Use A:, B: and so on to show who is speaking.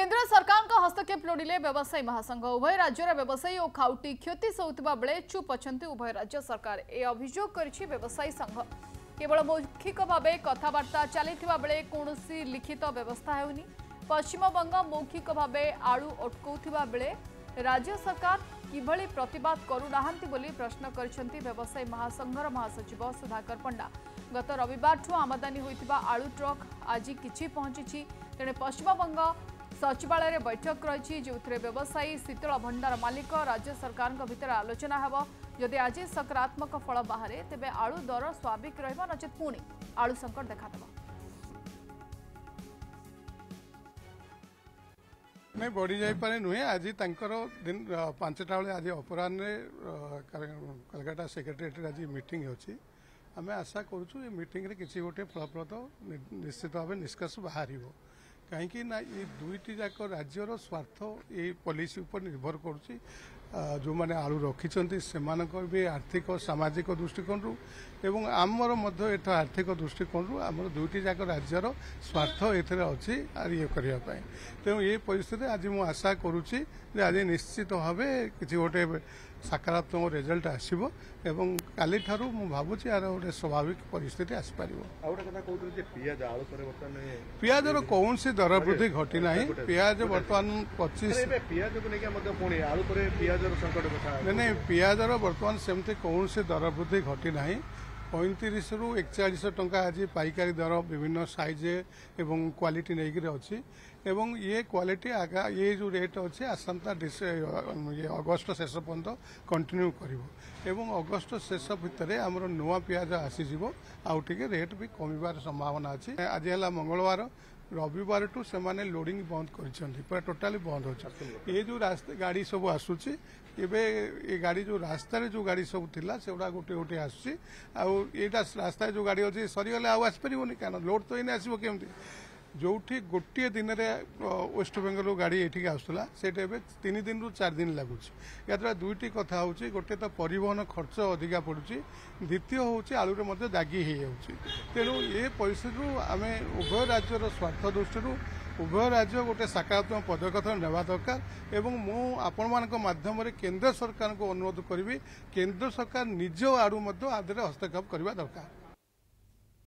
A: केंद्र सरकार का हस्तक्षेप लोड़िले व्यवसायी महासंघ उभय राज्यर व्यवसायी और खाउटी क्षति सहुथिबा बेले चुप अछंती उभय राज्य सरकार ए अभियोग करिछि व्यवसायी संघ केवल मौखिक भाव कथबार्ता चलिथिबा बेले कौनसी लिखित व्यवस्था हेउनी पश्चिमबंग मौखिक भाव आलू अटकाउथिबा बेले राज्य सरकार किभली प्रतिवाद करूनाहांती बोली प्रश्न करिसेंती व्यवसायी महासंघर महासचिव सुधाकर पंडा। गत रविवार आमदानी होइथिबा आलू ट्रक आज किछि पहुंची तेणे पश्चिमबंग सचिवालय बैठक रही जो व्यवसायी शीतल भंडार मालिक राज्य सरकार भितर आलोचना हेब जदि आज सकारात्मक फल बाहर तेबे आलू दर स्वाभाविक रहिबा नचेत पुणी आलू संकट देखा
B: नहीं बढ़ी जापे नुहे आज दिन 5टा बेले आज अपराह कलकाता सेक्रेटेरिएट आज मीटिंग होची आम आशा करूँ मीटिंग रे किसी गोटे फलप्रद निश्चित भाव निष्कर्ष बाहर कहीं ना ये दुईटी जाक राज्यर स्वार्थ ये पॉलिसी उपर निर्भर करुच्ची जो मैंने आलू रखिंट से भी आर्थिक सामाजिक दृष्टिकोण एवं आमर एठ आर्थिक दृष्टिकोण आमर दुईटी जाक राज्यर स्वार्थ एथे अच्छी ये करने तेणु ये परिस्थिति आज मुझे आशा करुच्ची आज निश्चित भाव किसी गोटे सकारात्मक रिजल्ट आसो एवं काली ठारू मु भावुची यार गोटे स्वाभाविक परिस्थिति आसपार पियाजर कौन सी दर वृद्धि घटी ना पियाज बर्तमान 25 नहीं पियाजर बर्तमान सेमती कौन सी दर वृद्धि घटी ना 35 रु 41 टंका आज पाइकारी दर विभिन्न साइज एवं क्वालिटी नहीं अच्छी एवं ये क्वालिटी आगा ये जो रेट अच्छे आसंता ये अगस्ट शेष पर्यंत कंटिन्यू करिवो अगस्ट शेष भितर आमर नुआ पियाज आसीज आउ टिके रेट भी कमिबार संभावना अच्छी आज है मंगलवार रविवार टू से माने लोडिंग बंद कर टोटाली बंद हो ये जो रास्ता गाड़ी सब आसूची एबे ये गाड़ी जो रास्ता जो गाड़ी सब थिला सेगुड़ा गोटे गोटे आसूची आटा रास्ता जो गाड़ी अच्छी सरीगले आसपारे क्या लोड तो ये आसो केमती जोठी गोटे दिन में वेस्ट बेंगल गाड़ी ये आसूला से 3 दिन रु 4 दिन लगुच या द्वारा दुईटी कथा हूँ गोटे तो परिवहन खर्च अधिका पड़ुची द्वितीय हूँ आलू में दागी हो तेणु ये परिस्थिति आम उभय राज्यर स्वार्थ दृष्टि उभय राज्य गोटे सकारात्मक पदक्षेप नेवा दरकार एवं मु आपण माध्यम केंद्र सरकार को अनुरोध करी केंद्र सरकार निज आड़ू आदि हस्तक्षेप करने दरकार।